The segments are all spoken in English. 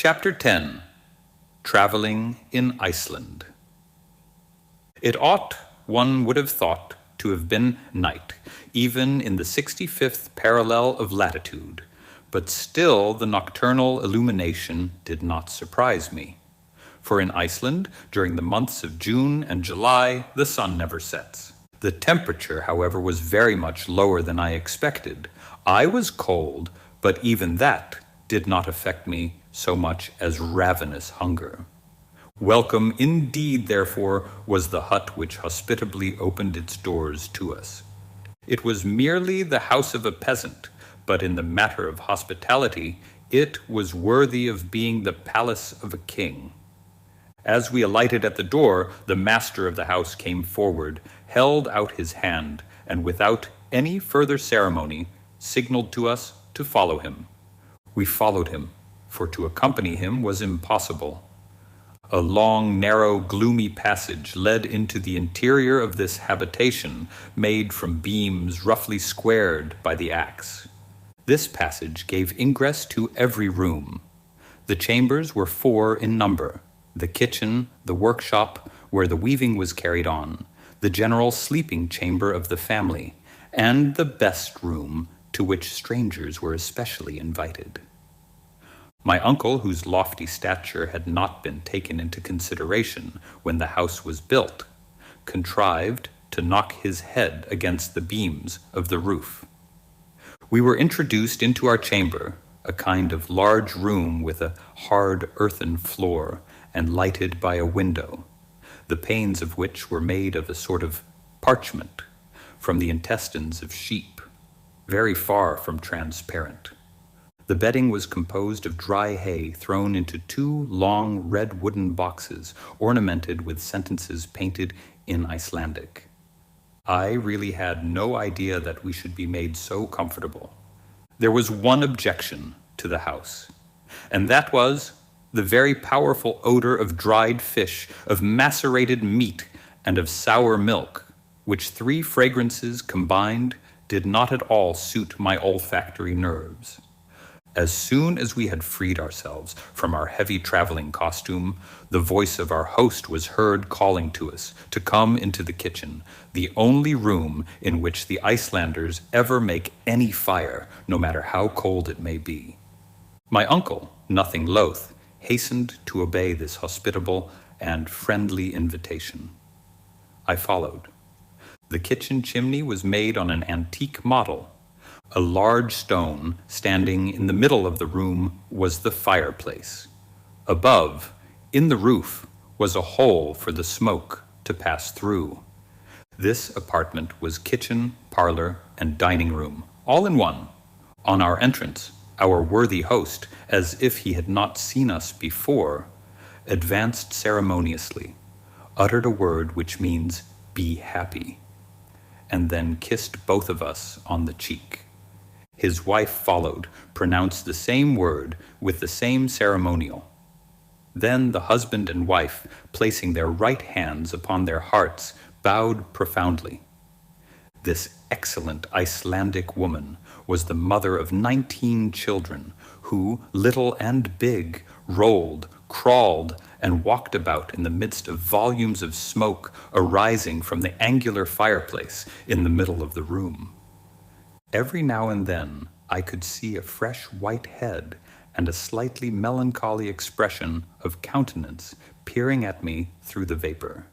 Chapter 10. Traveling in Iceland. It ought, one would have thought, to have been night, even in the 65th parallel of latitude, but still the nocturnal illumination did not surprise me. For in Iceland, during the months of June and July, the sun never sets. The temperature, however, was very much lower than I expected. I was cold, but even that did not affect me so much as ravenous hunger. Welcome indeed, therefore, was the hut which hospitably opened its doors to us. It was merely the house of a peasant, but in the matter of hospitality, it was worthy of being the palace of a king. As we alighted at the door, the master of the house came forward, held out his hand, and without any further ceremony, signaled to us to follow him. We followed him, for to accompany him was impossible. A long, narrow, gloomy passage led into the interior of this habitation, made from beams roughly squared by the axe. This passage gave ingress to every room. The chambers were 4 in number: the kitchen, the workshop, where the weaving was carried on, the general sleeping chamber of the family, and the best room, to which strangers were especially invited. My uncle, whose lofty stature had not been taken into consideration when the house was built, contrived to knock his head against the beams of the roof. We were introduced into our chamber, a kind of large room with a hard earthen floor and lighted by a window, the panes of which were made of a sort of parchment from the intestines of sheep, very far from transparent. The bedding was composed of dry hay thrown into 2 long red wooden boxes ornamented with sentences painted in Icelandic. I really had no idea that we should be made so comfortable. There was one objection to the house, and that was the very powerful odor of dried fish, of macerated meat, and of sour milk, which 3 fragrances combined did not at all suit my olfactory nerves. As soon as we had freed ourselves from our heavy traveling costume, the voice of our host was heard calling to us to come into the kitchen, the only room in which the Icelanders ever make any fire, no matter how cold it may be. My uncle, nothing loath, hastened to obey this hospitable and friendly invitation. I followed. The kitchen chimney was made on an antique model. A large stone standing in the middle of the room was the fireplace. Above, in the roof, was a hole for the smoke to pass through. This apartment was kitchen, parlor, and dining room, all in one. On our entrance, our worthy host, as if he had not seen us before, advanced ceremoniously, uttered a word which means "be happy," and then kissed both of us on the cheek. His wife followed, pronounced the same word with the same ceremonial. Then the husband and wife, placing their right hands upon their hearts, bowed profoundly. This excellent Icelandic woman was the mother of 19 children who, little and big, rolled, crawled, and walked about in the midst of volumes of smoke arising from the angular fireplace in the middle of the room. Every now and then I could see a fresh white head and a slightly melancholy expression of countenance peering at me through the vapor.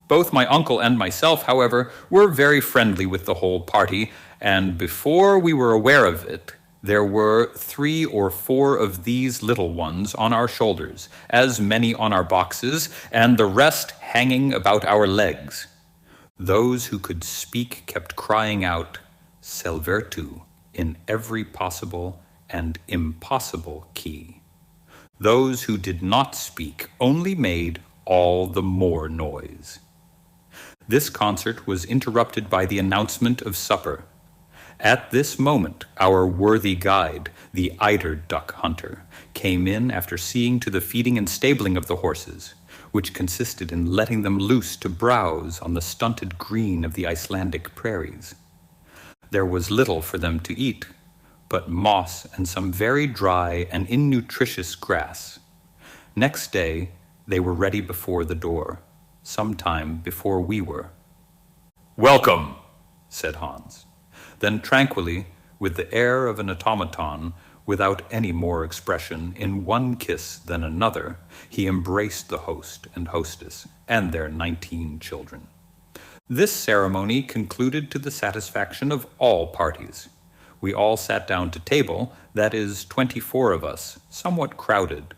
Both my uncle and myself, however, were very friendly with the whole party, and before we were aware of it, there were 3 or 4 of these little ones on our shoulders, as many on our boxes, and the rest hanging about our legs. Those who could speak kept crying out, "Selvertu," in every possible and impossible key. Those who did not speak only made all the more noise. This concert was interrupted by the announcement of supper. At this moment, our worthy guide, the eider duck hunter, came in after seeing to the feeding and stabling of the horses, which consisted in letting them loose to browse on the stunted green of the Icelandic prairies. There was little for them to eat, but moss and some very dry and innutritious grass. Next day, they were ready before the door, sometime before we were. "Welcome," said Hans. Then tranquilly, with the air of an automaton, without any more expression, in one kiss than another, he embraced the host and hostess and their 19 children. This ceremony concluded to the satisfaction of all parties. We all sat down to table, that is, 24 of us, somewhat crowded.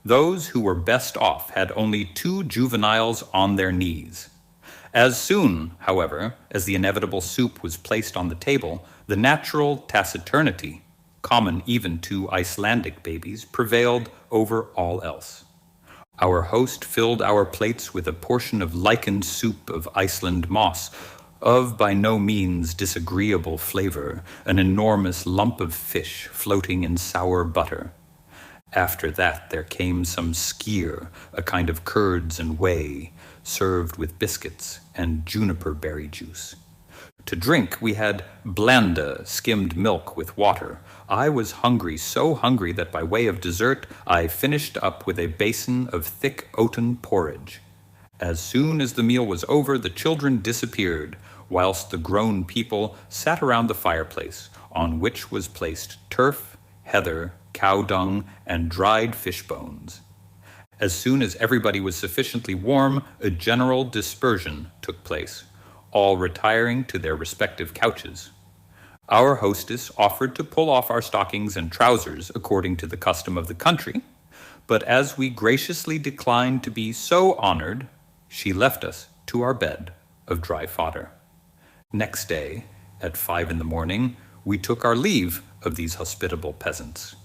Those who were best off had only 2 juveniles on their knees. As soon, however, as the inevitable soup was placed on the table, the natural taciturnity, common even to Icelandic babies, prevailed over all else. Our host filled our plates with a portion of lichened soup of Iceland moss, of by no means disagreeable flavor, an enormous lump of fish floating in sour butter. After that there came some skyr, a kind of curds and whey, served with biscuits and juniper berry juice. To drink we had blanda, skimmed milk with water. I was hungry, so hungry that by way of dessert I finished up with a basin of thick oaten porridge. As soon as the meal was over, the children disappeared, whilst the grown people sat around the fireplace, on which was placed turf, heather, cow dung, and dried fish bones. As soon as everybody was sufficiently warm, a general dispersion took place, all retiring to their respective couches. Our hostess offered to pull off our stockings and trousers according to the custom of the country, but as we graciously declined to be so honored, she left us to our bed of dry fodder. Next day, at 5 a.m, we took our leave of these hospitable peasants.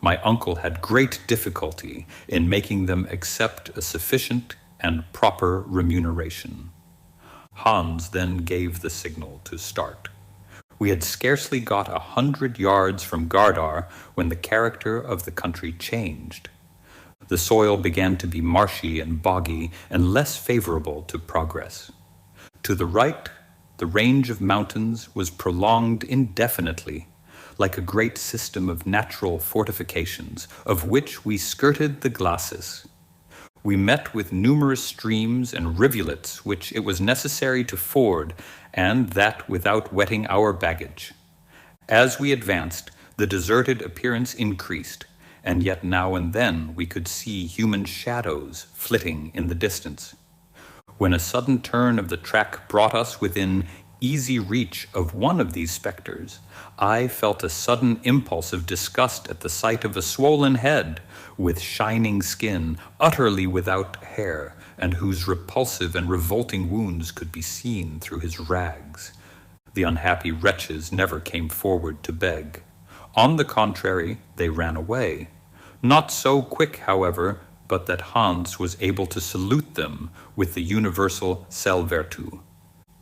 My uncle had great difficulty in making them accept a sufficient and proper remuneration. Hans then gave the signal to start. We had scarcely got 100 yards from Gardar when the character of the country changed. The soil began to be marshy and boggy and less favorable to progress. To the right, the range of mountains was prolonged indefinitely, like a great system of natural fortifications, of which we skirted the glacis. We met with numerous streams and rivulets which it was necessary to ford, and that without wetting our baggage. As we advanced, the deserted appearance increased, and yet now and then we could see human shadows flitting in the distance. When a sudden turn of the track brought us within easy reach of one of these specters, I felt a sudden impulse of disgust at the sight of a swollen head, with shining skin, utterly without hair, and whose repulsive and revolting wounds could be seen through his rags. The unhappy wretches never came forward to beg. On the contrary, they ran away. Not so quick, however, but that Hans was able to salute them with the universal selvertu.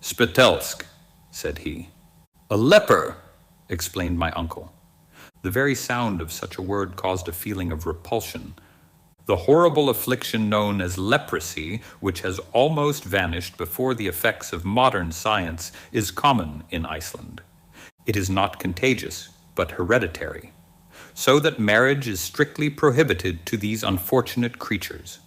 "Spetelsk," said he. "A leper," explained my uncle. The very sound of such a word caused a feeling of repulsion. The horrible affliction known as leprosy, which has almost vanished before the effects of modern science, is common in Iceland. It is not contagious, but hereditary, so that marriage is strictly prohibited to these unfortunate creatures.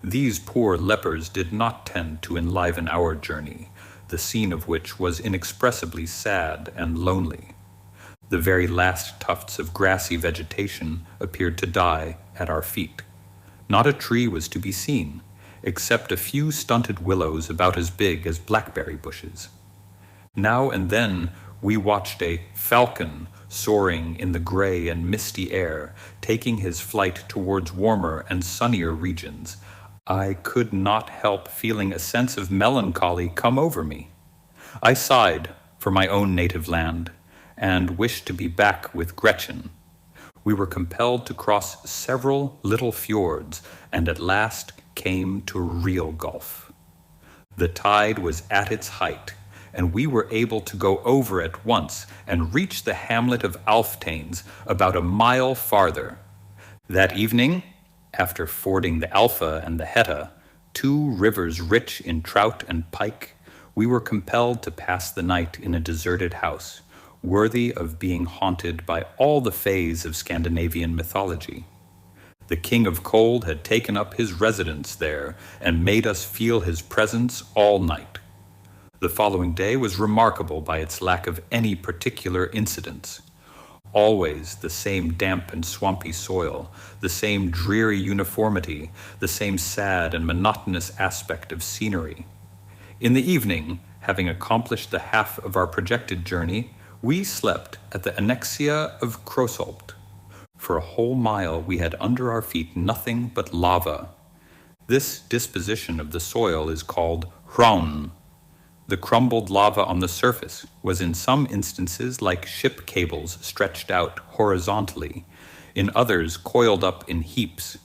These poor lepers did not tend to enliven our journey, the scene of which was inexpressibly sad and lonely. The very last tufts of grassy vegetation appeared to die at our feet. Not a tree was to be seen, except a few stunted willows about as big as blackberry bushes. Now and then we watched a falcon soaring in the gray and misty air, taking his flight towards warmer and sunnier regions. I could not help feeling a sense of melancholy come over me. I sighed for my own native land and wished to be back with Gretchen. We were compelled to cross several little fjords and at last came to a real gulf. The tide was at its height, and we were able to go over at once and reach the hamlet of Alftanes about a mile farther. That evening, after fording the Alpha and the Hetta, 2 rivers rich in trout and pike, we were compelled to pass the night in a deserted house, worthy of being haunted by all the fays of Scandinavian mythology. The King of Cold had taken up his residence there and made us feel his presence all night. The following day was remarkable by its lack of any particular incidents. Always the same damp and swampy soil, the same dreary uniformity, the same sad and monotonous aspect of scenery. In the evening, having accomplished the half of our projected journey, we slept at the Annexia of Krosholt. For a whole mile we had under our feet nothing but lava. This disposition of the soil is called hraun. The crumbled lava on the surface was in some instances like ship cables stretched out horizontally, in others coiled up in heaps.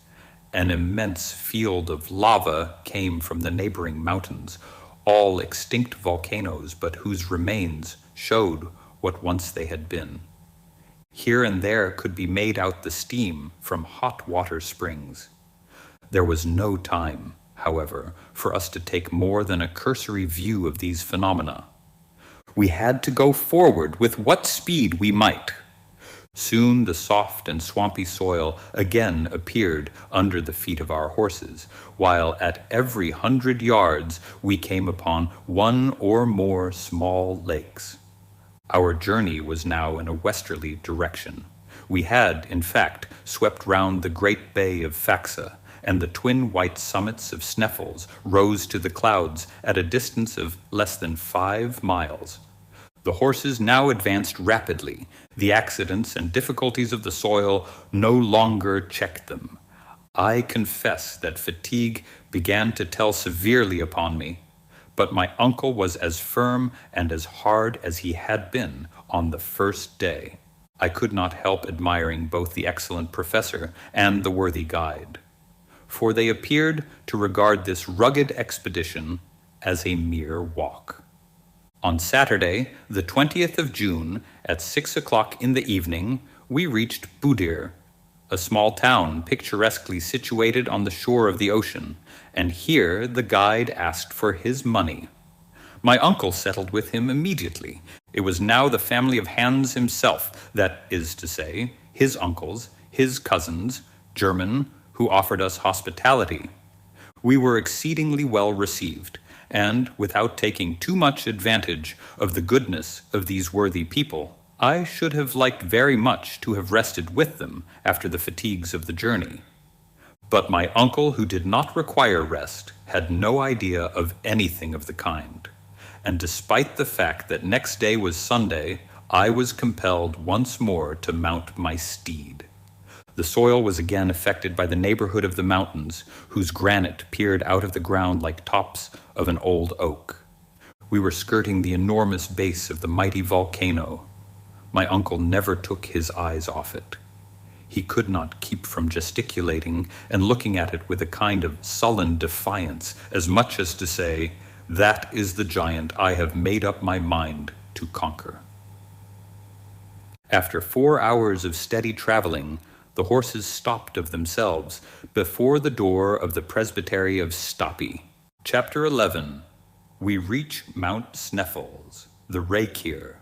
An immense field of lava came from the neighboring mountains, all extinct volcanoes, but whose remains showed what once they had been. Here and there could be made out the steam from hot water springs. There was no time, however, for us to take more than a cursory view of these phenomena. We had to go forward with what speed we might. Soon the soft and swampy soil again appeared under the feet of our horses, while at every 100 yards we came upon one or more small lakes. Our journey was now in a westerly direction. We had, in fact, swept round the great bay of Faxa, and the twin white summits of Sneffels rose to the clouds at a distance of less than 5 miles. The horses now advanced rapidly. The accidents and difficulties of the soil no longer checked them. I confess that fatigue began to tell severely upon me, but my uncle was as firm and as hard as he had been on the first day. I could not help admiring both the excellent professor and the worthy guide, for they appeared to regard this rugged expedition as a mere walk. On Saturday, the 20th of June, at 6 o'clock in the evening, we reached Budir, a small town picturesquely situated on the shore of the ocean, and here the guide asked for his money. My uncle settled with him immediately. It was now the family of Hans himself, that is to say, his uncles, his cousins, German, who offered us hospitality. We were exceedingly well received, and without taking too much advantage of the goodness of these worthy people, I should have liked very much to have rested with them after the fatigues of the journey. But my uncle, who did not require rest, had no idea of anything of the kind, and despite the fact that next day was Sunday, I was compelled once more to mount my steed. The soil was again affected by the neighborhood of the mountains, whose granite peered out of the ground like tops of an old oak. We were skirting the enormous base of the mighty volcano. My uncle never took his eyes off it. He could not keep from gesticulating and looking at it with a kind of sullen defiance, as much as to say, "That is the giant I have made up my mind to conquer." After 4 hours of steady traveling, the horses stopped of themselves before the door of the presbytery of Stapi. Chapter 11. We reach Mount Sneffels, the Reykir.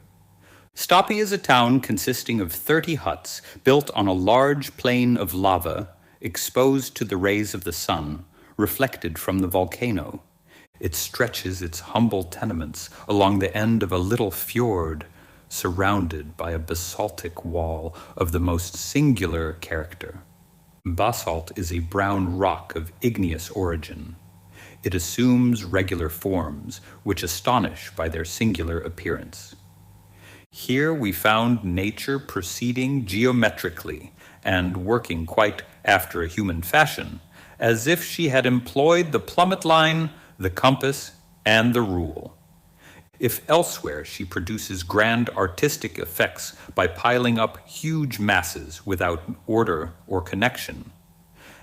Stapi is a town consisting of 30 huts built on a large plain of lava, exposed to the rays of the sun, reflected from the volcano. It stretches its humble tenements along the end of a little fjord, surrounded by a basaltic wall of the most singular character. Basalt is a brown rock of igneous origin. It assumes regular forms, which astonish by their singular appearance. Here we found nature proceeding geometrically and working quite after a human fashion, as if she had employed the plummet line, the compass, and the rule. If elsewhere she produces grand artistic effects by piling up huge masses without order or connection,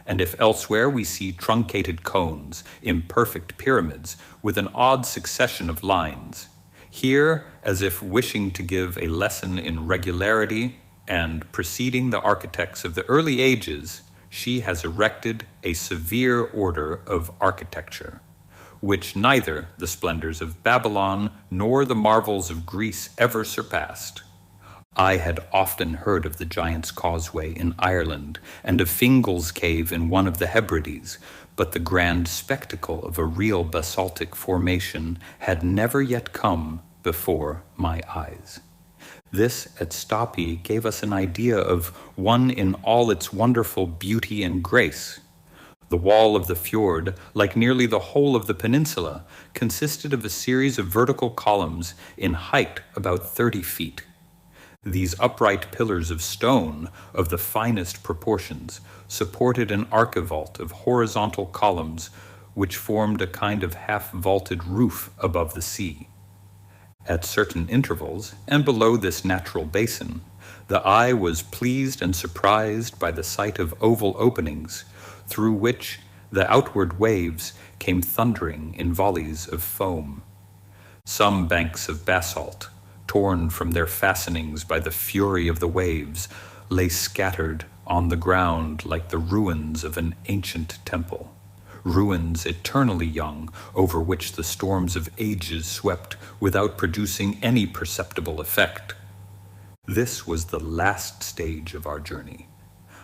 and if elsewhere we see truncated cones, imperfect pyramids with an odd succession of lines, here, as if wishing to give a lesson in regularity and preceding the architects of the early ages, she has erected a severe order of architecture, which neither the splendors of Babylon nor the marvels of Greece ever surpassed. I had often heard of the Giant's Causeway in Ireland and of Fingal's Cave in one of the Hebrides, but the grand spectacle of a real basaltic formation had never yet come before my eyes. This at Stapi gave us an idea of one in all its wonderful beauty and grace. The wall of the fjord, like nearly the whole of the peninsula, consisted of a series of vertical columns in height about 30 feet. These upright pillars of stone of the finest proportions supported an archivolt of horizontal columns which formed a kind of half-vaulted roof above the sea. At certain intervals, and below this natural basin, the eye was pleased and surprised by the sight of oval openings, through which the outward waves came thundering in volleys of foam. Some banks of basalt, torn from their fastenings by the fury of the waves, lay scattered on the ground like the ruins of an ancient temple, ruins eternally young, over which the storms of ages swept without producing any perceptible effect. This was the last stage of our journey.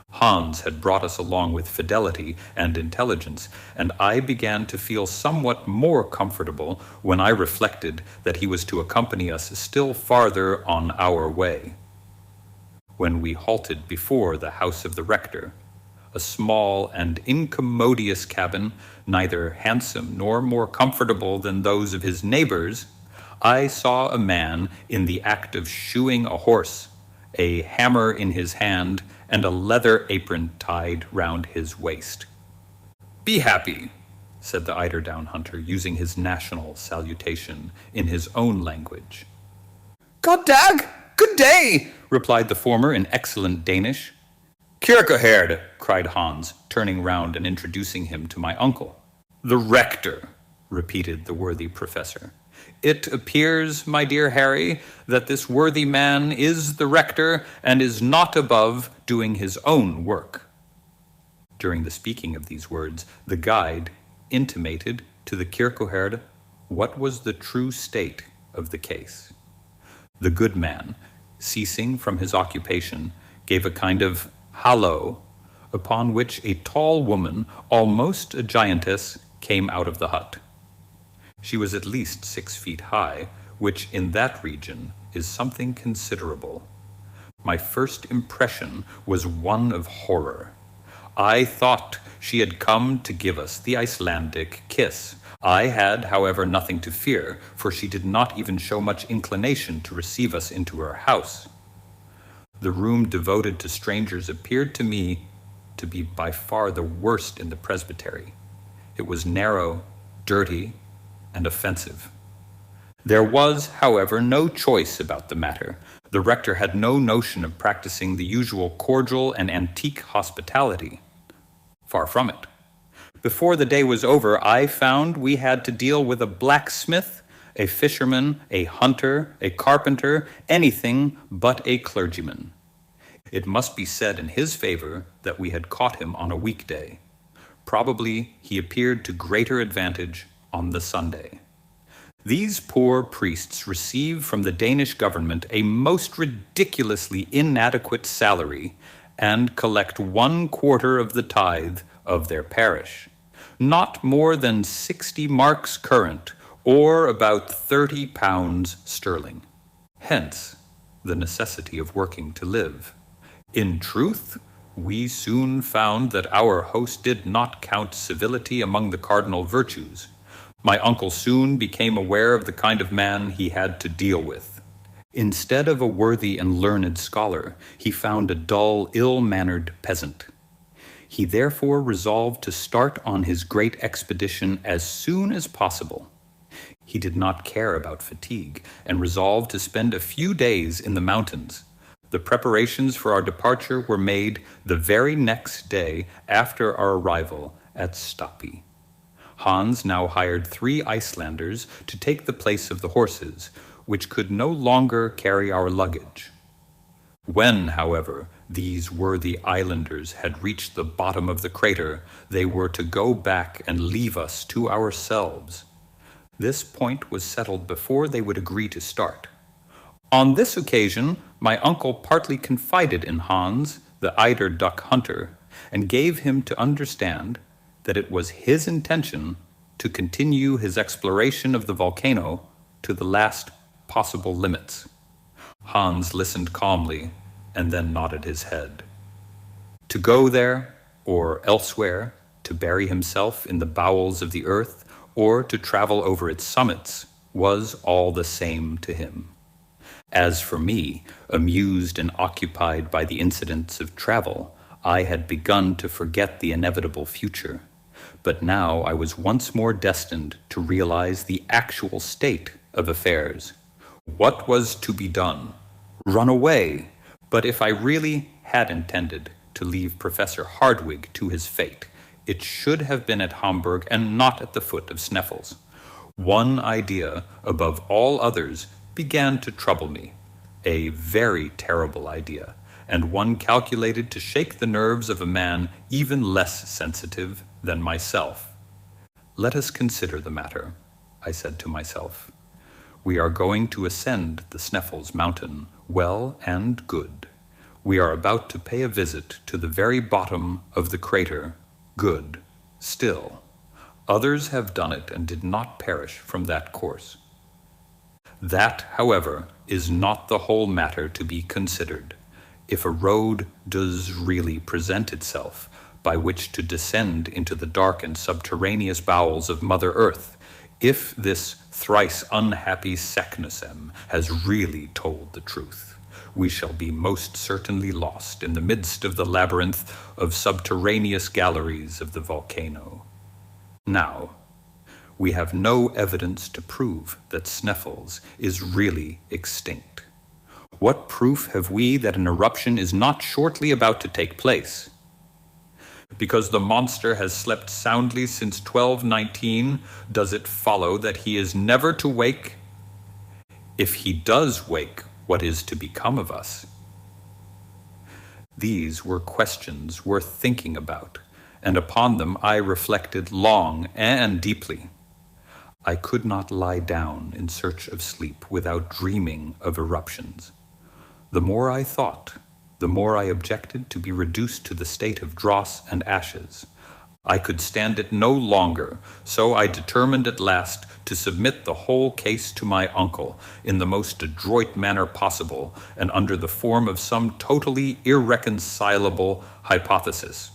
Hans had brought us along with fidelity and intelligence, and I began to feel somewhat more comfortable when I reflected that he was to accompany us still farther on our way. When we halted before the house of the rector, a small and incommodious cabin, neither handsome nor more comfortable than those of his neighbors, I saw a man in the act of shoeing a horse, a hammer in his hand, and a leather apron tied round his waist. "Be happy," said the eiderdown hunter, using his national salutation in his own language. "Goddag, good day," replied the former in excellent Danish. "Kierkegaard," cried Hans, turning round and introducing him to my uncle. "The rector," repeated the worthy professor. "It appears, my dear Harry, that this worthy man is the rector and is not above doing his own work." During the speaking of these words, the guide intimated to the Kierkegaard what was the true state of the case. The good man, ceasing from his occupation, gave a kind of hallo, upon which a tall woman, almost a giantess, came out of the hut. She was at least 6 feet high, which in that region is something considerable. My first impression was one of horror. I thought she had come to give us the Icelandic kiss. I had, however, nothing to fear, for she did not even show much inclination to receive us into her house. The room devoted to strangers appeared to me to be by far the worst in the presbytery. It was narrow, dirty, and offensive. There was, however, no choice about the matter. The rector had no notion of practicing the usual cordial and antique hospitality. Far from it. Before the day was over, I found we had to deal with a blacksmith, a fisherman, a hunter, a carpenter, anything but a clergyman. It must be said in his favor that we had caught him on a weekday. Probably he appeared to greater advantage on the Sunday. These poor priests receive from the Danish government a most ridiculously inadequate salary and collect 1/4 of the tithe of their parish, not more than 60 marks current, or about 30 pounds sterling. Hence, the necessity of working to live. In truth, we soon found that our host did not count civility among the cardinal virtues. My uncle soon became aware of the kind of man he had to deal with. Instead of a worthy and learned scholar, he found a dull, ill-mannered peasant. He therefore resolved to start on his great expedition as soon as possible. He did not care about fatigue, and resolved to spend a few days in the mountains. The preparations for our departure were made the very next day after our arrival at Stapi. Hans now hired 3 Icelanders to take the place of the horses, which could no longer carry our luggage. When, however, these worthy islanders had reached the bottom of the crater, they were to go back and leave us to ourselves. This point was settled before they would agree to start. On this occasion, my uncle partly confided in Hans, the eider duck hunter, and gave him to understand that it was his intention to continue his exploration of the volcano to the last possible limits. Hans listened calmly and then nodded his head. To go there, or elsewhere, to bury himself in the bowels of the earth, or to travel over its summits, was all the same to him. As for me, amused and occupied by the incidents of travel, I had begun to forget the inevitable future. But now I was once more destined to realize the actual state of affairs. What was to be done? Run away. But if I really had intended to leave Professor Hardwigg to his fate, it should have been at Hamburg and not at the foot of Sneffels. One idea, above all others, began to trouble me. A very terrible idea, and one calculated to shake the nerves of a man even less sensitive than myself. Let us consider the matter, I said to myself. We are going to ascend the Sneffels mountain, well and good. We are about to pay a visit to the very bottom of the crater, good, still. Others have done it and did not perish from that course. That, however, is not the whole matter to be considered. If a road does really present itself, by which to descend into the dark and subterraneous bowels of Mother Earth, if this thrice unhappy Saknussemm has really told the truth, we shall be most certainly lost in the midst of the labyrinth of subterraneous galleries of the volcano. Now, we have no evidence to prove that Sneffels is really extinct. What proof have we that an eruption is not shortly about to take place? Because the monster has slept soundly since 1219, does it follow that he is never to wake? If he does wake, what is to become of us? These were questions worth thinking about, and upon them I reflected long and deeply. I could not lie down in search of sleep without dreaming of eruptions. The more I thought, the more I objected to be reduced to the state of dross and ashes. I could stand it no longer, so I determined at last to submit the whole case to my uncle in the most adroit manner possible and under the form of some totally irreconcilable hypothesis.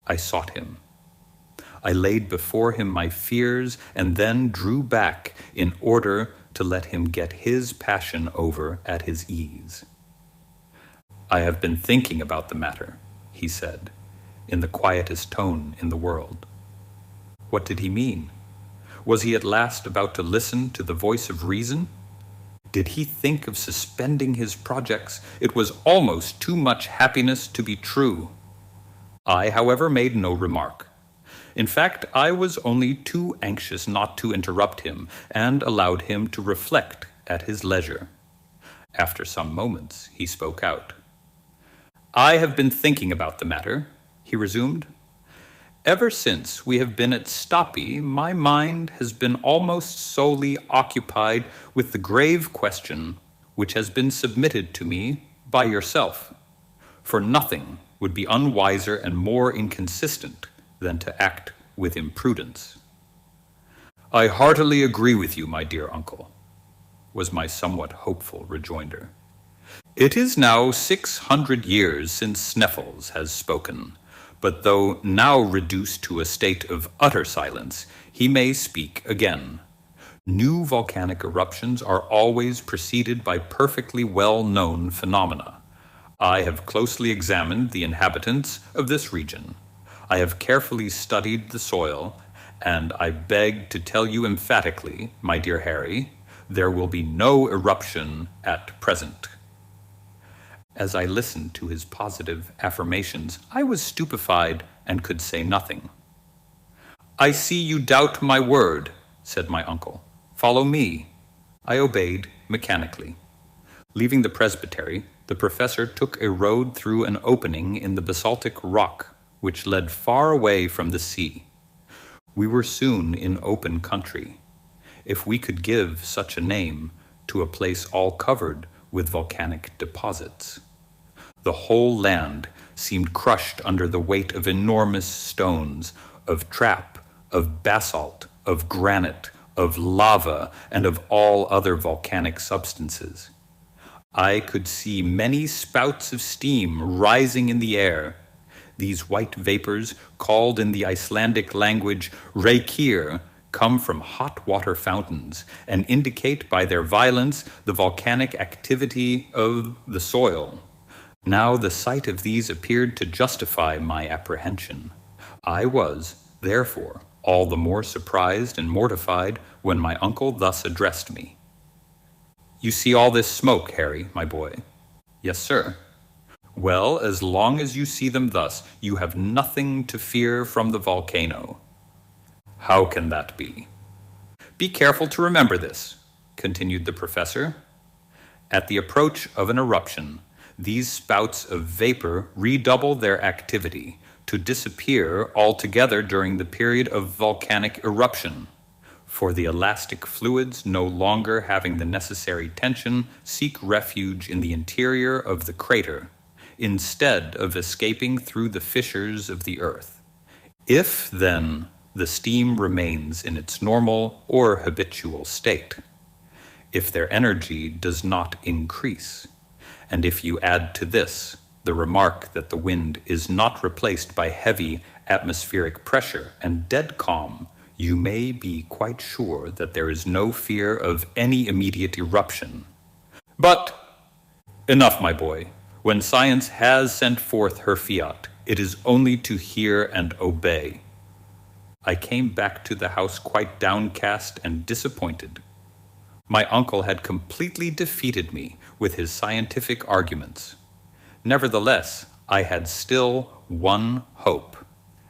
I sought him. I laid before him my fears and then drew back in order to let him get his passion over at his ease. I have been thinking about the matter, he said, in the quietest tone in the world. What did he mean? Was he at last about to listen to the voice of reason? Did he think of suspending his projects? It was almost too much happiness to be true. I, however, made no remark. In fact, I was only too anxious not to interrupt him, and allowed him to reflect at his leisure. After some moments, he spoke out. I have been thinking about the matter, he resumed. Ever since we have been at Stapi, my mind has been almost solely occupied with the grave question which has been submitted to me by yourself. For nothing would be unwiser and more inconsistent than to act with imprudence. I heartily agree with you, my dear uncle, was my somewhat hopeful rejoinder. It is now 600 years since Sneffels has spoken, but though now reduced to a state of utter silence, he may speak again. New volcanic eruptions are always preceded by perfectly well-known phenomena. I have closely examined the inhabitants of this region. I have carefully studied the soil, and I beg to tell you emphatically, my dear Harry, there will be no eruption at present. As I listened to his positive affirmations, I was stupefied and could say nothing. I see you doubt my word, said my uncle. Follow me. I obeyed mechanically. Leaving the presbytery, the professor took a road through an opening in the basaltic rock, which led far away from the sea. We were soon in open country. If we could give such a name to a place all covered with volcanic deposits. The whole land seemed crushed under the weight of enormous stones, of trap, of basalt, of granite, of lava, and of all other volcanic substances. I could see many spouts of steam rising in the air. These white vapors, called in the Icelandic language reykir, come from hot water fountains and indicate by their violence the volcanic activity of the soil. Now the sight of these appeared to justify my apprehension. I was, therefore, all the more surprised and mortified when my uncle thus addressed me. "You see all this smoke, Harry, my boy?" "Yes, sir." "Well, as long as you see them thus, you have nothing to fear from the volcano." "How can that be?" "Be careful to remember this," continued the professor. "At the approach of an eruption, these spouts of vapor redouble their activity, to disappear altogether during the period of volcanic eruption. For the elastic fluids, no longer having the necessary tension, seek refuge in the interior of the crater, instead of escaping through the fissures of the earth. If, then, the steam remains in its normal or habitual state, if their energy does not increase, and if you add to this the remark that the wind is not replaced by heavy atmospheric pressure and dead calm, you may be quite sure that there is no fear of any immediate eruption. But enough, my boy. When science has sent forth her fiat, it is only to hear and obey." I came back to the house quite downcast and disappointed. My uncle had completely defeated me with his scientific arguments. Nevertheless, I had still one hope,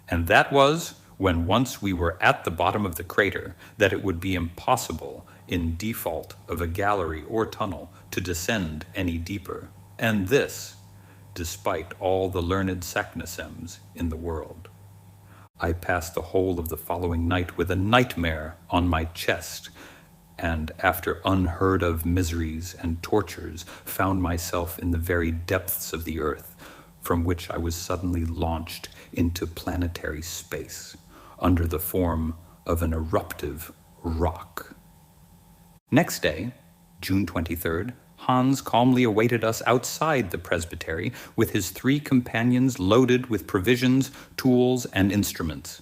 and that was, when once we were at the bottom of the crater, that it would be impossible, in default of a gallery or tunnel, to descend any deeper, and this, despite all the learned Saknusems in the world. I passed the whole of the following night with a nightmare on my chest, and after unheard-of miseries and tortures, found myself in the very depths of the earth, from which I was suddenly launched into planetary space, under the form of an eruptive rock. Next day, June 23rd, Hans calmly awaited us outside the presbytery with his 3 companions loaded with provisions, tools, and instruments.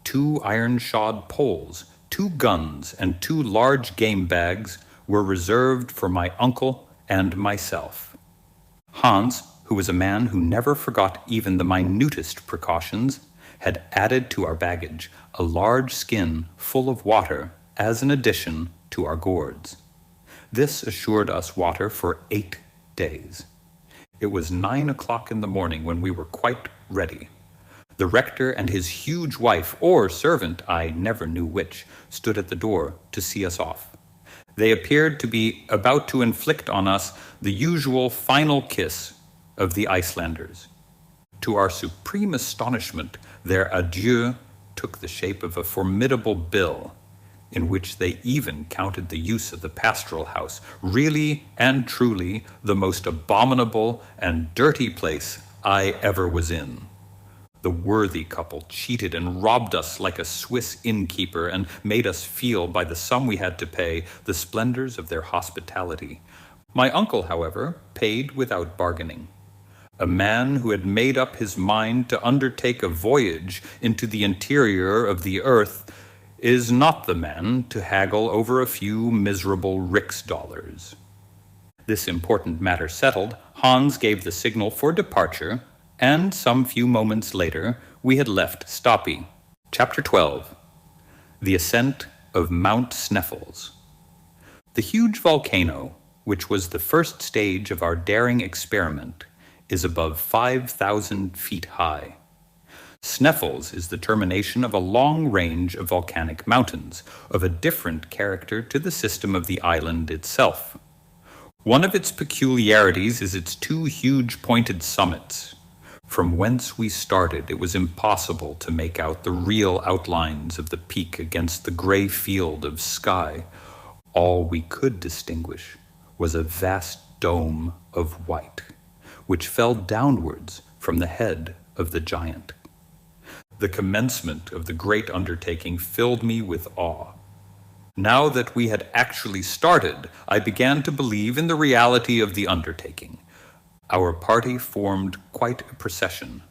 2 iron-shod poles, 2 guns, and 2 large game bags were reserved for my uncle and myself. Hans, who was a man who never forgot even the minutest precautions, had added to our baggage a large skin full of water as an addition to our gourds. This assured us water for 8 days. It was 9 o'clock in the morning when we were quite ready. The rector and his huge wife, or servant, I never knew which, stood at the door to see us off. They appeared to be about to inflict on us the usual final kiss of the Icelanders. To our supreme astonishment, their adieu took the shape of a formidable bill, in which they even counted the use of the pastoral house, really and truly the most abominable and dirty place I ever was in. The worthy couple cheated and robbed us like a Swiss innkeeper and made us feel, by the sum we had to pay, the splendors of their hospitality. My uncle, however, paid without bargaining. A man who had made up his mind to undertake a voyage into the interior of the earth is not the man to haggle over a few miserable rix-dollars. This important matter settled, Hans gave the signal for departure, and some few moments later we had left Stapi. Chapter 12. The Ascent of Mount Sneffels. The huge volcano, which was the first stage of our daring experiment, is above 5,000 feet high. Sneffels is the termination of a long range of volcanic mountains, of a different character to the system of the island itself. One of its peculiarities is its 2 huge pointed summits. From whence we started, it was impossible to make out the real outlines of the peak against the gray field of sky. All we could distinguish was a vast dome of white, which fell downwards from the head of the giant. The commencement of the great undertaking filled me with awe. Now that we had actually started, I began to believe in the reality of the undertaking. Our party formed quite a procession.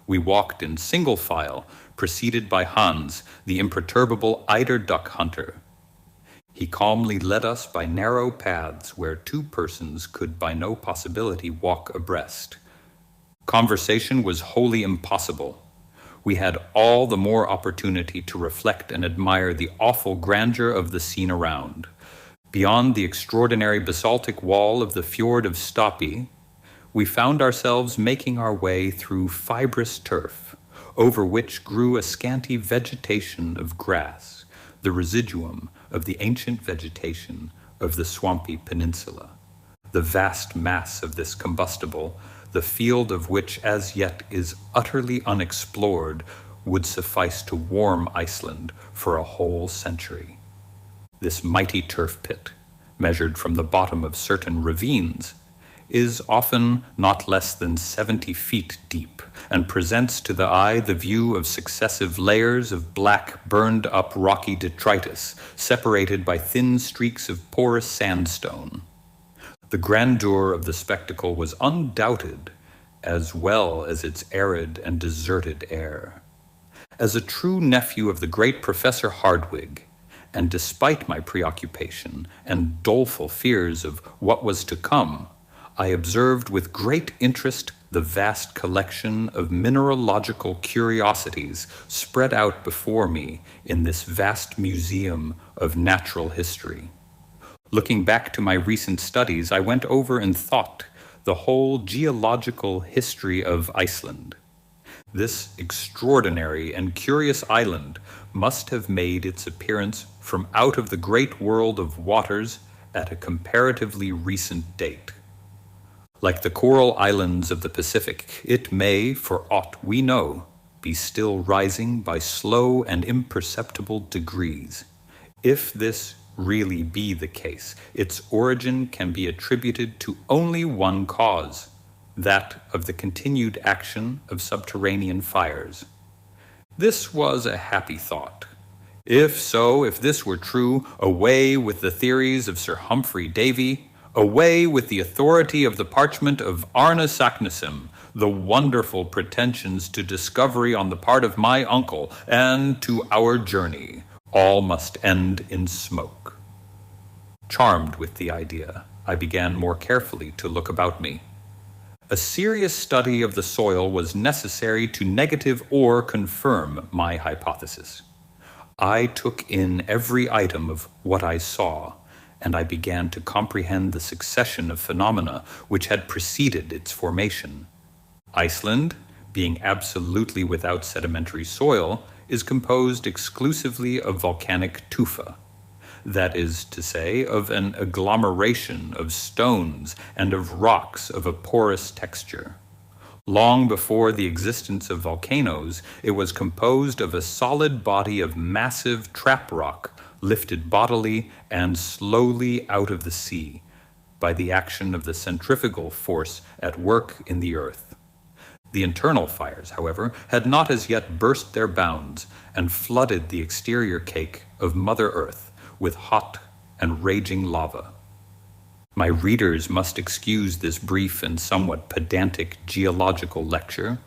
We walked in single file, preceded by Hans, the imperturbable eider duck hunter. He calmly led us by narrow paths where two persons could by no possibility walk abreast. Conversation was wholly impossible. We had all the more opportunity to reflect and admire the awful grandeur of the scene around. Beyond the extraordinary basaltic wall of the fjord of Stapi, we found ourselves making our way through fibrous turf, over which grew a scanty vegetation of grass, the residuum of the ancient vegetation of the swampy peninsula. The vast mass of this combustible, the field of which as yet is utterly unexplored, would suffice to warm Iceland for a whole century. This mighty turf pit, measured from the bottom of certain ravines, is often not less than 70 feet deep, and presents to the eye the view of successive layers of black, burned-up rocky detritus, separated by thin streaks of porous sandstone. The grandeur of the spectacle was undoubted, as well as its arid and deserted air. As a true nephew of the great Professor Hardwigg, and despite my preoccupation and doleful fears of what was to come, I observed with great interest the vast collection of mineralogical curiosities spread out before me in this vast museum of natural history. Looking back to my recent studies, I went over in thought the whole geological history of Iceland. This extraordinary and curious island must have made its appearance from out of the great world of waters at a comparatively recent date. Like the coral islands of the Pacific, it may, for aught we know, be still rising by slow and imperceptible degrees. If this really be the case, its origin can be attributed to only one cause, that of the continued action of subterranean fires. This was a happy thought. If this were true, away with the theories of Sir Humphrey Davy, away with the authority of the parchment of Arne Saknussemm, the wonderful pretensions to discovery on the part of my uncle, and to our journey. All must end in smoke. Charmed with the idea, I began more carefully to look about me. A serious study of the soil was necessary to negative or confirm my hypothesis. I took in every item of what I saw, and I began to comprehend the succession of phenomena which had preceded its formation. Iceland, being absolutely without sedimentary soil, is composed exclusively of volcanic tufa, that is to say, of an agglomeration of stones and of rocks of a porous texture. Long before the existence of volcanoes, it was composed of a solid body of massive trap rock lifted bodily and slowly out of the sea by the action of the centrifugal force at work in the earth. The internal fires, however, had not as yet burst their bounds and flooded the exterior cake of Mother Earth with hot and raging lava. My readers must excuse this brief and somewhat pedantic geological lecture,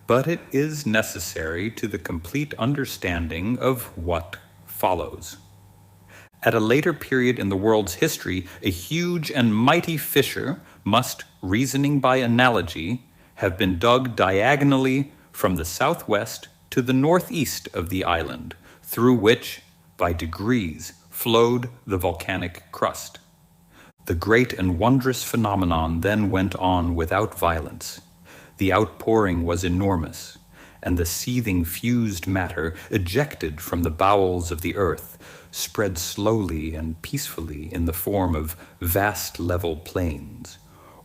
but it is necessary to the complete understanding of what follows. At a later period in the world's history, a huge and mighty fissure must, reasoning by analogy, have been dug diagonally from the southwest to the northeast of the island, through which, by degrees, flowed the volcanic crust. The great and wondrous phenomenon then went on without violence. The outpouring was enormous, and the seething fused matter ejected from the bowels of the earth spread slowly and peacefully in the form of vast level plains,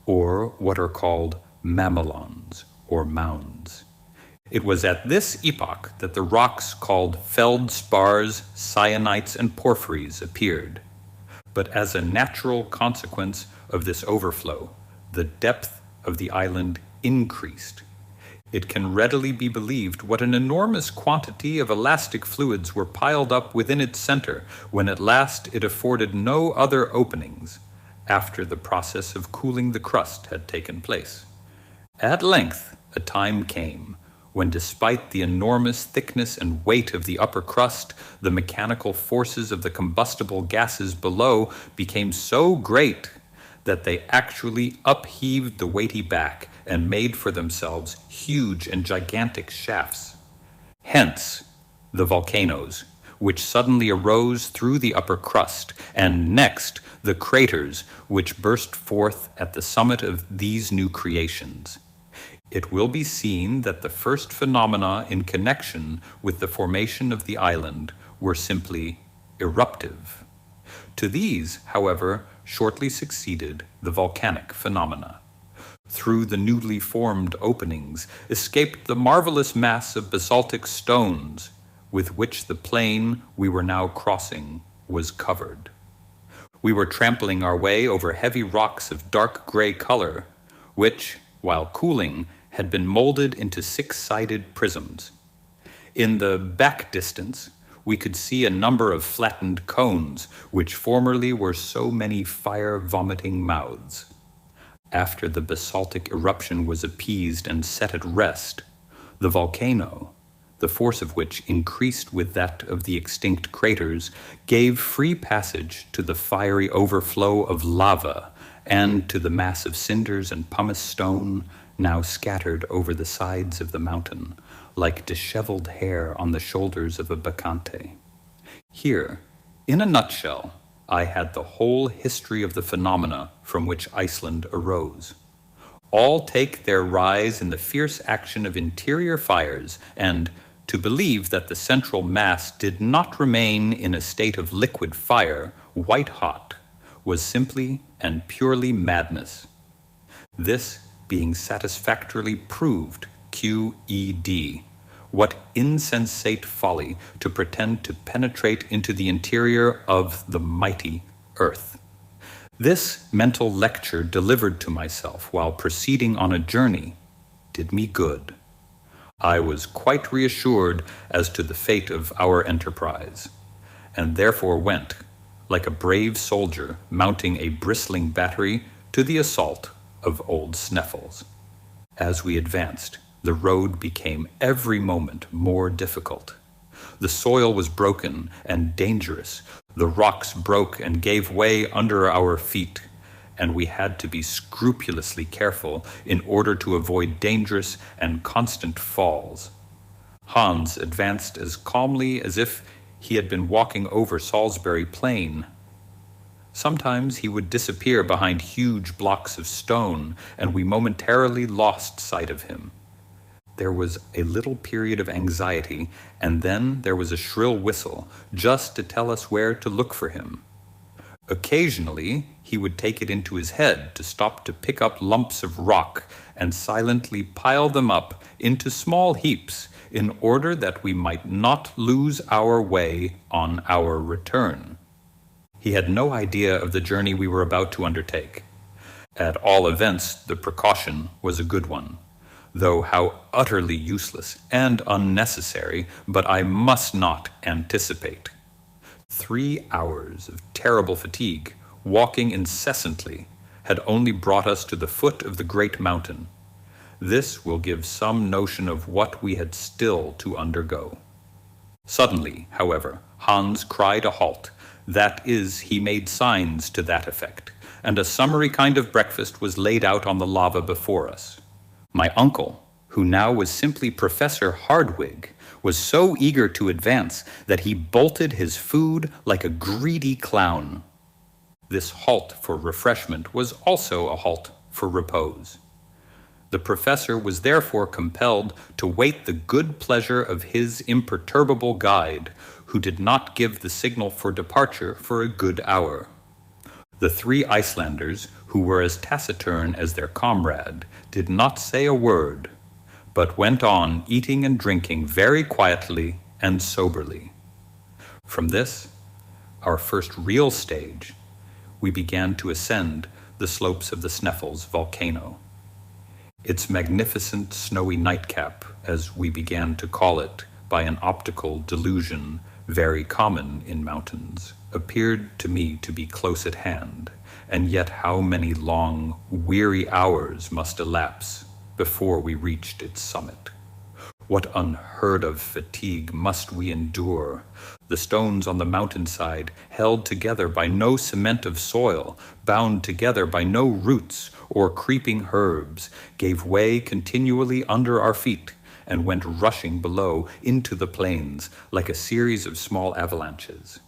or what are called mamelons, or mounds. It was at this epoch that the rocks called feldspars, syenites, and porphyries appeared. But as a natural consequence of this overflow, the depth of the island increased. It can readily be believed what an enormous quantity of elastic fluids were piled up within its center when at last it afforded no other openings after the process of cooling the crust had taken place. At length, a time came when, despite the enormous thickness and weight of the upper crust, the mechanical forces of the combustible gases below became so great that they actually upheaved the weighty back and made for themselves huge and gigantic shafts. Hence, the volcanoes, which suddenly arose through the upper crust, and next, the craters, which burst forth at the summit of these new creations. It will be seen that the first phenomena in connection with the formation of the island were simply eruptive. To these, however, shortly succeeded the volcanic phenomena. Through the newly formed openings escaped the marvelous mass of basaltic stones with which the plain we were now crossing was covered. We were trampling our way over heavy rocks of dark gray color, which, while cooling, had been molded into six-sided prisms. In the back distance, we could see a number of flattened cones, which formerly were so many fire-vomiting mouths. After the basaltic eruption was appeased and set at rest, the volcano, the force of which increased with that of the extinct craters, gave free passage to the fiery overflow of lava and to the mass of cinders and pumice stone now scattered over the sides of the mountain, like disheveled hair on the shoulders of a bacchante. Here, in a nutshell, I had the whole history of the phenomena from which Iceland arose. All take their rise in the fierce action of interior fires, and to believe that the central mass did not remain in a state of liquid fire, white hot, was simply and purely madness. This being satisfactorily proved, QED, what insensate folly to pretend to penetrate into the interior of the mighty earth. This mental lecture delivered to myself while proceeding on a journey did me good. I was quite reassured as to the fate of our enterprise, and therefore went, like a brave soldier mounting a bristling battery, to the assault of old Sneffels. As we advanced, the road became every moment more difficult. The soil was broken and dangerous. The rocks broke and gave way under our feet, and we had to be scrupulously careful in order to avoid dangerous and constant falls. Hans advanced as calmly as if he had been walking over Salisbury Plain. Sometimes he would disappear behind huge blocks of stone, and we momentarily lost sight of him. There was a little period of anxiety, and then there was a shrill whistle, just to tell us where to look for him. Occasionally, he would take it into his head to stop to pick up lumps of rock and silently pile them up into small heaps in order that we might not lose our way on our return. He had no idea of the journey we were about to undertake. At all events, the precaution was a good one, though how utterly useless and unnecessary, but I must not anticipate. 3 hours of terrible fatigue, walking incessantly, had only brought us to the foot of the great mountain. This will give some notion of what we had still to undergo. Suddenly, however, Hans cried a halt. That is, he made signs to that effect, and a summary kind of breakfast was laid out on the lava before us. My uncle, who now was simply Professor Hardwigg, was so eager to advance that he bolted his food like a greedy clown. This halt for refreshment was also a halt for repose. The professor was therefore compelled to wait the good pleasure of his imperturbable guide, who did not give the signal for departure for a good hour. The 3 Icelanders, who were as taciturn as their comrade, did not say a word, but went on eating and drinking very quietly and soberly. From this, our first real stage, we began to ascend the slopes of the Sneffels volcano. Its magnificent snowy nightcap, as we began to call it by an optical delusion very common in mountains, appeared to me to be close at hand, and yet how many long, weary hours must elapse before we reached its summit. What unheard of fatigue must we endure! The stones on the mountainside, held together by no cement of soil, bound together by no roots or creeping herbs, gave way continually under our feet and went rushing below into the plains like a series of small avalanches.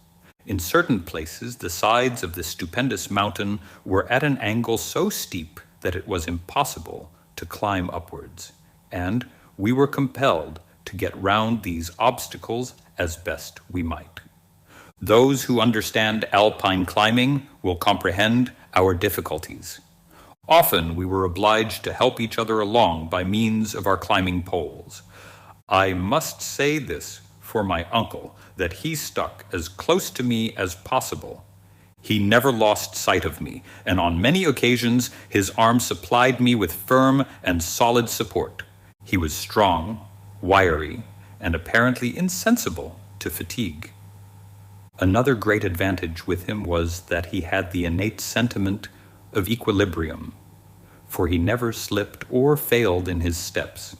In certain places, the sides of this stupendous mountain were at an angle so steep that it was impossible to climb upwards, and we were compelled to get round these obstacles as best we might. Those who understand alpine climbing will comprehend our difficulties. Often we were obliged to help each other along by means of our climbing poles. I must say this for my uncle, that he stuck as close to me as possible. He never lost sight of me, and on many occasions his arm supplied me with firm and solid support. He was strong, wiry, and apparently insensible to fatigue. Another great advantage with him was that he had the innate sentiment of equilibrium, for he never slipped or failed in his steps.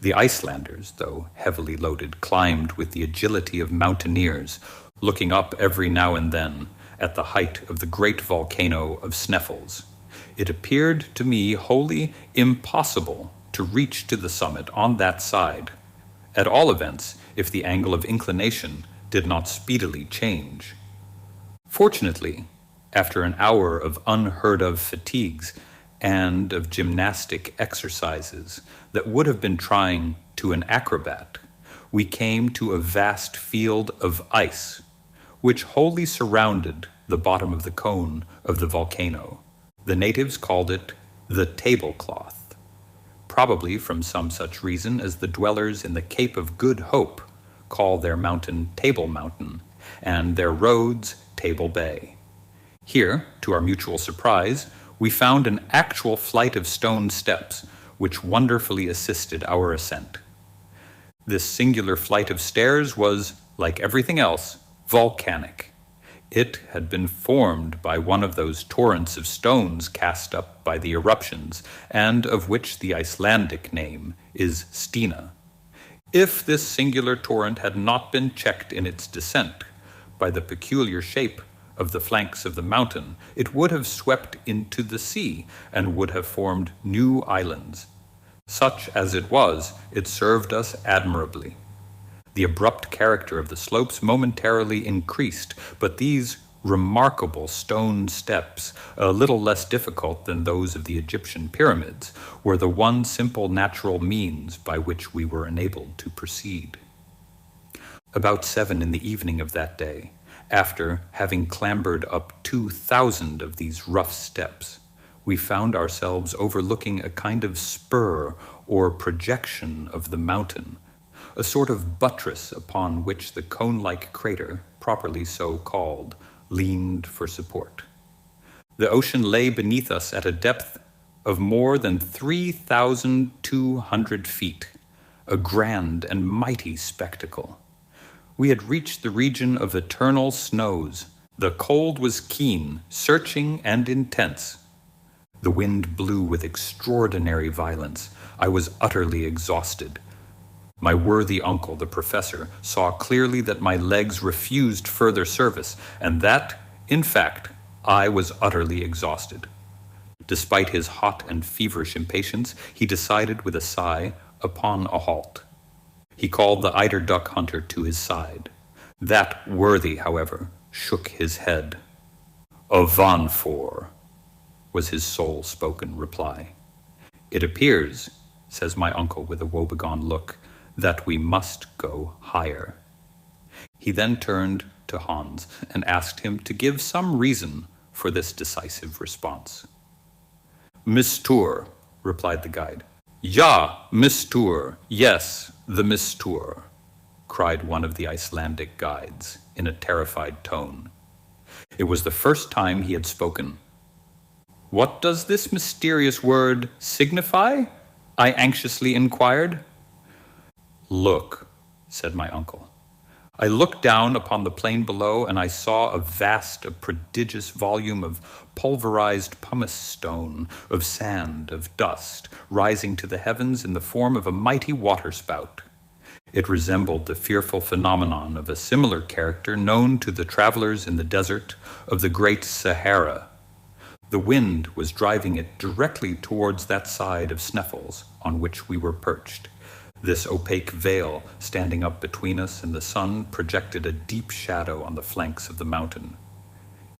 The Icelanders, though heavily loaded, climbed with the agility of mountaineers, looking up every now and then at the height of the great volcano of Sneffels. It appeared to me wholly impossible to reach to the summit on that side, at all events, if the angle of inclination did not speedily change. Fortunately, after an hour of unheard-of fatigues and of gymnastic exercises that would have been trying to an acrobat, we came to a vast field of ice, which wholly surrounded the bottom of the cone of the volcano. The natives called it the tablecloth, probably from some such reason as the dwellers in the Cape of Good Hope call their mountain Table Mountain, and their roads Table Bay. Here, to our mutual surprise, we found an actual flight of stone steps, which wonderfully assisted our ascent. This singular flight of stairs was, like everything else, volcanic. It had been formed by one of those torrents of stones cast up by the eruptions, and of which the Icelandic name is Stina. If this singular torrent had not been checked in its descent by the peculiar shape of the flanks of the mountain, it would have swept into the sea and would have formed new islands. Such as it was, it served us admirably. The abrupt character of the slopes momentarily increased, but these remarkable stone steps, a little less difficult than those of the Egyptian pyramids, were the one simple natural means by which we were enabled to proceed. About 7 in the evening of that day, after having clambered up 2,000 of these rough steps, we found ourselves overlooking a kind of spur or projection of the mountain, a sort of buttress upon which the cone-like crater, properly so called, leaned for support. The ocean lay beneath us at a depth of more than 3,200 feet, a grand and mighty spectacle. We had reached the region of eternal snows. The cold was keen, searching, and intense. The wind blew with extraordinary violence. I was utterly exhausted. My worthy uncle, the professor, saw clearly that my legs refused further service, and that, in fact, I was utterly exhausted. Despite his hot and feverish impatience, he decided with a sigh upon a halt. He called the eider duck hunter to his side. That worthy, however, shook his head. "Avanfor," was his soul-spoken reply. "It appears," says my uncle with a woebegone look, "that we must go higher." He then turned to Hans and asked him to give some reason for this decisive response. "Mistur," replied the guide. "Ja, mistur, yes, the mistur," cried one of the Icelandic guides in a terrified tone. It was the first time he had spoken. What does this mysterious word signify? I anxiously inquired. Look, said my uncle. I looked down upon the plain below, and I saw a vast, a prodigious volume of pulverized pumice stone, of sand, of dust, rising to the heavens in the form of a mighty waterspout. It resembled the fearful phenomenon of a similar character known to the travelers in the desert of the Great Sahara. The wind was driving it directly towards that side of Sneffels on which we were perched. This opaque veil standing up between us and the sun projected a deep shadow on the flanks of the mountain.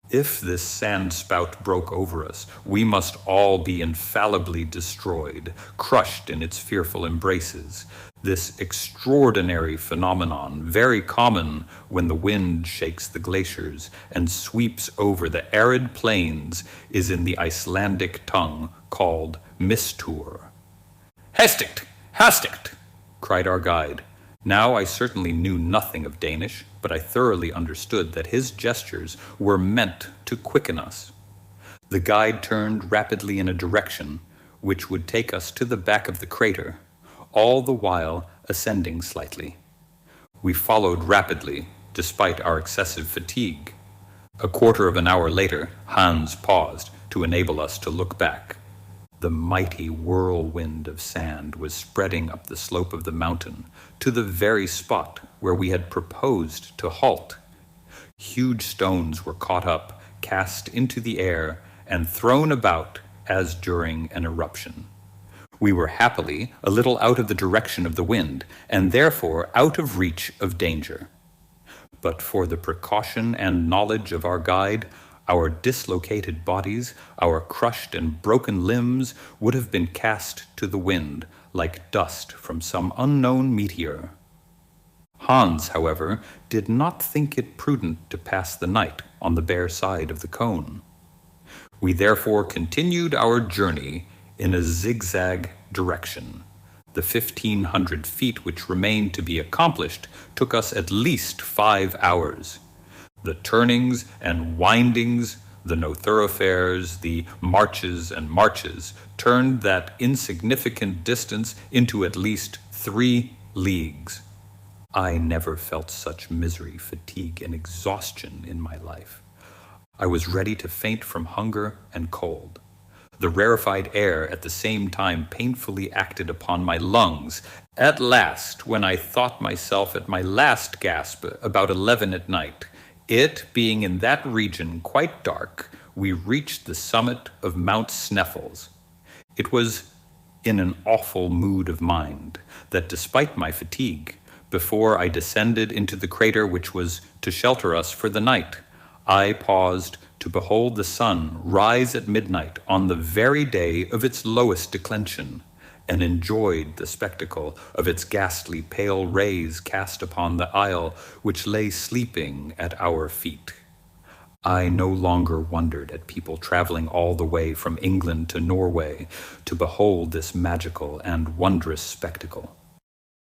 If this sand spout broke over us, we must all be infallibly destroyed, crushed in its fearful embraces. This extraordinary phenomenon, very common when the wind shakes the glaciers and sweeps over the arid plains, is in the Icelandic tongue called mistur. Hesticht! Hasticht! Cried our guide. Now I certainly knew nothing of Danish, but I thoroughly understood that his gestures were meant to quicken us. The guide turned rapidly in a direction which would take us to the back of the crater, all the while ascending slightly. We followed rapidly, despite our excessive fatigue. A quarter of an hour later, Hans paused to enable us to look back. The mighty whirlwind of sand was spreading up the slope of the mountain to the very spot where we had proposed to halt. Huge stones were caught up, cast into the air, and thrown about as during an eruption. We were happily a little out of the direction of the wind, and therefore out of reach of danger. But for the precaution and knowledge of our guide, our dislocated bodies, our crushed and broken limbs would have been cast to the wind like dust from some unknown meteor. Hans, however, did not think it prudent to pass the night on the bare side of the cone. We therefore continued our journey in a zigzag direction. The 1,500 feet which remained to be accomplished took us at least 5 hours. The turnings and windings, the no thoroughfares, the marches and marches turned that insignificant distance into at least 3 leagues. I never felt such misery, fatigue, and exhaustion in my life. I was ready to faint from hunger and cold. The rarefied air at the same time painfully acted upon my lungs. At last, when I thought myself at my last gasp, about 11 at night, it being in that region quite dark, we reached the summit of Mount Sneffels. It was in an awful mood of mind that, despite my fatigue, before I descended into the crater which was to shelter us for the night, I paused to behold the sun rise at midnight on the very day of its lowest declension, and enjoyed the spectacle of its ghastly pale rays cast upon the isle which lay sleeping at our feet. I no longer wondered at people traveling all the way from England to Norway to behold this magical and wondrous spectacle.